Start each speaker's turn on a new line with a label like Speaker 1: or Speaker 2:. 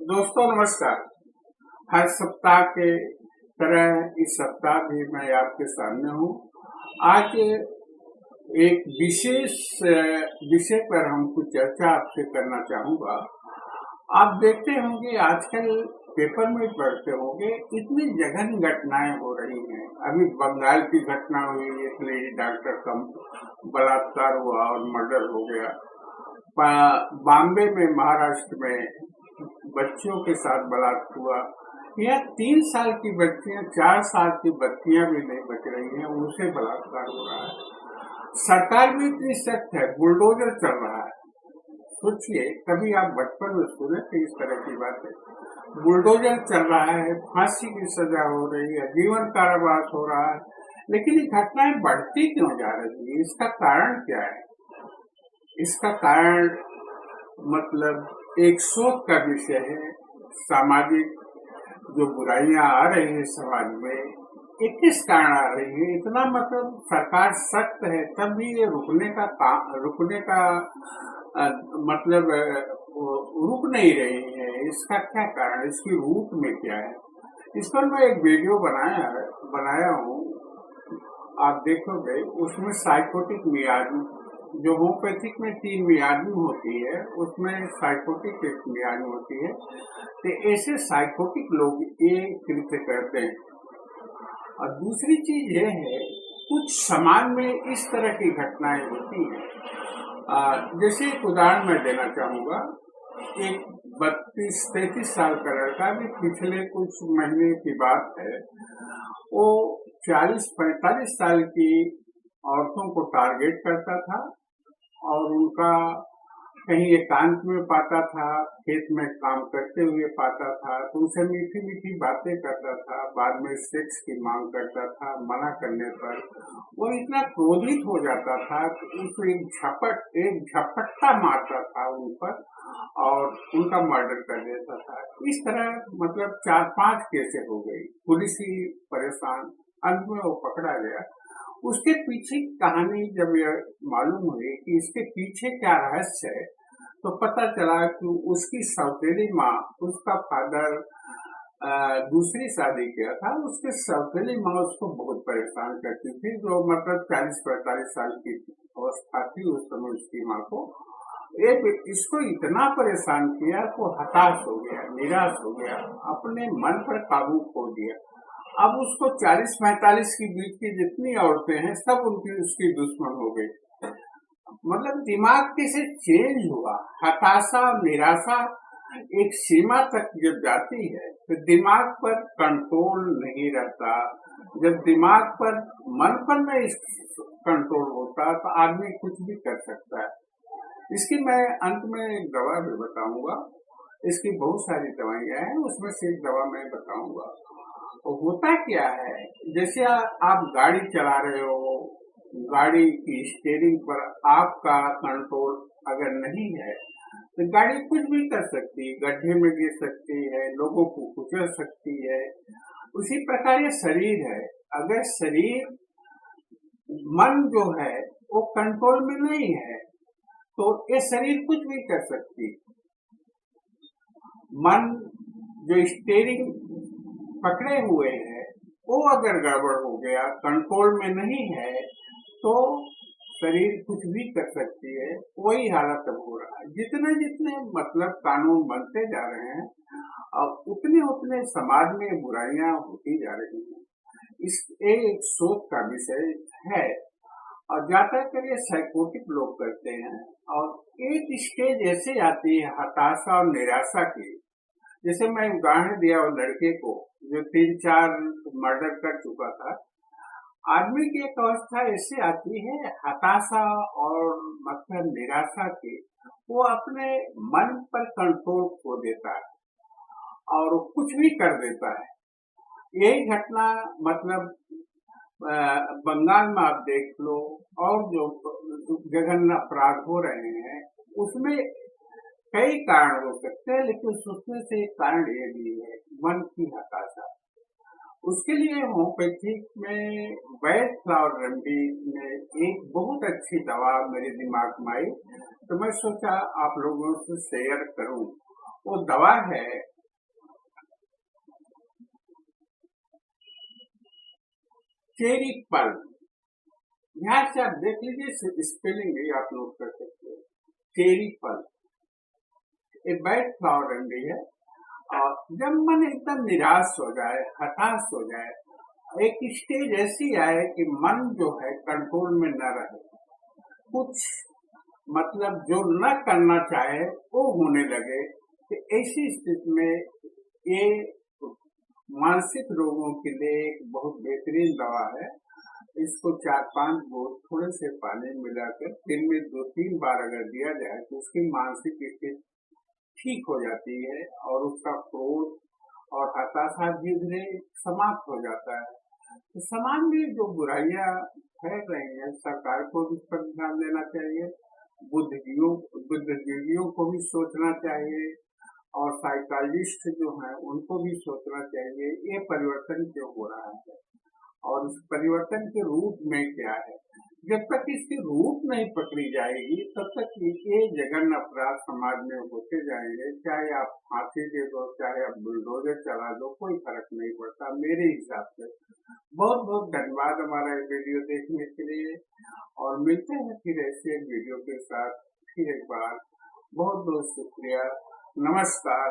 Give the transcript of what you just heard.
Speaker 1: दोस्तों नमस्कार। हर सप्ताह के तरह इस सप्ताह भी मैं आपके सामने हूँ। आज एक विशेष विषय पर हम कुछ चर्चा आपसे करना चाहूँगा। आप देखते होंगे आजकल पेपर में पढ़ते होंगे इतनी जघन्य घटनाएं हो रही हैं। अभी बंगाल की घटना हुई, एक लेडी डॉक्टर का बलात्कार हुआ और मर्डर हो गया। बॉम्बे में, महाराष्ट्र में बच्चियों के साथ बलात्कार हुआ। यह 3 साल की बच्चियां, 4 साल की बच्चियां भी नहीं बच रही हैं, उनसे बलात्कार हो रहा है। सरकार भी इतनी सख्त है, बुलडोजर चल रहा है। सोचिए, कभी आप बचपन में सुने थे इस तरह की बातें? बुलडोजर चल रहा है, फांसी की सजा हो रही है, जीवन कारावास हो रहा है, लेकिन ये घटनाएं बढ़ती क्यों जा रही है? इसका कारण क्या है? इसका कारण मतलब एक शोध का विषय है। सामाजिक जो बुराइयां आ रही है समाज में, ये किस कारण आ रही है? इतना मतलब सरकार सख्त है तब भी ये रुकने का मतलब रुक नहीं रही है। इसका क्या कारण, इसकी रूट में क्या है? इस पर मैं एक वीडियो बनाया हूँ, आप देखोगे। उसमें साइकोटिक मियादी, जो होम्योपैथिक में 3 मियादी होती है, उसमें साइकोटिक एक मियादी होती है। तो ऐसे साइकोटिक लोग ये कृत्य करते हैं। और दूसरी चीज ये है, कुछ समाज में इस तरह की घटनाएं होती हैं। जैसे एक उदाहरण मैं देना चाहूँगा। एक 32-33 साल का लड़का, भी पिछले कुछ महीने की बात है, वो 40-45 साल की औरतों को टारगेट करता था और उनका कहीं एकांत में पाता था, खेत में काम करते हुए पाता था, तो उनसे मीठी मीठी बातें करता था। बाद में सेक्स की मांग करता था। मना करने पर वो इतना क्रोधित हो जाता था कि उसको एक झपट्टा मारता था उन पर और उनका मर्डर कर देता था। इस तरह मतलब 4-5 केसें हो गई। पुलिस ही परेशान, अंत में वो पकड़ा गया। उसके पीछे की कहानी जब यह मालूम हुई कि इसके पीछे क्या रहस्य है, तो पता चला कि उसकी सौतेली माँ, उसका फादर दूसरी शादी किया था, उसके सौतेली माँ उसको बहुत परेशान करती थी। जो मतलब 40-45 साल की अवस्था थी उस समय उसकी माँ को। इसको इतना परेशान किया तो हताश हो गया, निराश हो गया, अपने मन पर काबू खो दिया। अब उसको 40-45 की बीच की जितनी औरतें हैं सब उसकी दुश्मन हो गई। मतलब दिमाग कैसे चेंज हुआ। हताशा, निराशा एक सीमा तक जब जाती है तो दिमाग पर कंट्रोल नहीं रहता। जब दिमाग पर, मन पर नहीं कंट्रोल होता तो आदमी कुछ भी कर सकता है। इसकी मैं अंत में एक दवा भी बताऊंगा। इसकी बहुत सारी दवाइयां हैं, उसमें से एक दवा मैं बताऊंगा। तो होता क्या है, जैसे आप गाड़ी चला रहे हो, गाड़ी की स्टीयरिंग पर आपका कंट्रोल अगर नहीं है तो गाड़ी कुछ भी कर सकती है, गड्ढे में गिर सकती है, लोगों को कुचल सकती है। उसी प्रकार ये शरीर है। अगर शरीर, मन जो है वो कंट्रोल में नहीं है तो ये शरीर कुछ भी कर सकती है। मन जो स्टीयरिंग पकड़े हुए है वो अगर गड़बड़ हो गया, कंट्रोल में नहीं है, तो शरीर कुछ भी कर सकती है। वही हालत अब हो रहा है। जितने जितने मतलब कानून बनते जा रहे हैं, अब उतने उतने समाज में बुराइयां होती जा रही हैं। इस एक शोध का विषय है और ज्यादातर ये साइकोटिक लोग करते हैं। और एक स्टेज ऐसे आती है हताशा और निराशा की। जैसे मैं उदाहरण दिया वो लड़के को जो 3-4 मर्डर कर चुका था। आदमी की एक अवस्था ऐसी आती है हताशा और मतलब निराशा की, वो अपने मन पर कंट्रोल खो देता है और कुछ भी कर देता है। यही घटना मतलब बंगाल में आप देख लो, और जो जघन्य अपराध हो रहे हैं उसमें कई कारण हो सकते हैं, लेकिन उसमें से एक कारण ये भी है, मन की हताशा। उसके लिए होम्योपैथिक में वैद्य फ्लावर रेमेडी में एक बहुत अच्छी दवा मेरे दिमाग में आई, तो मैं सोचा आप लोगों से शेयर करूं। वो दवा है चेरी पल, यहाँ से आप देख लीजिए, स्पेलिंग भी आप नोट कर सकते हो। चेरी पल एक वाइट फ्लावर अंडी है। और जब मन एकदम निराश हो जाए, हताश हो जाए, एक स्टेज ऐसी आए कि मन जो है कंट्रोल में न रहे, कुछ मतलब जो न करना चाहे वो होने लगे, तो ऐसी स्थिति में ये मानसिक रोगों के लिए एक बहुत बेहतरीन दवा है। इसको 4-5 बूंद थोड़े से पानी में मिलाकर दिन में 2-3 बार अगर दिया जाए तो उसकी मानसिक स्थिति ठीक हो जाती है और उसका क्रोध और हताशा धीरे धीरे समाप्त हो जाता है। तो समाज में जो बुराइयां फैल रही हैं, सरकार को भी इस पर ध्यान देना चाहिए, बुद्धिजीवियों को भी सोचना चाहिए और साइकोलॉजिस्ट जो हैं उनको भी सोचना चाहिए ये परिवर्तन क्यों हो रहा है और इस परिवर्तन के रूप में क्या है। जब तक इसके रूप नहीं पकड़ी जाएगी तब तक ये जघन्य अपराध समाज में होते जाएंगे। चाहे आप फांसी दे दो, चाहे आप बुलडोजर चला दो, कोई फर्क नहीं पड़ता मेरे हिसाब से। बहुत बहुत धन्यवाद हमारा वीडियो देखने के लिए और मिलते हैं फिर ऐसे वीडियो के साथ फिर एक बार। बहुत बहुत शुक्रिया। नमस्कार।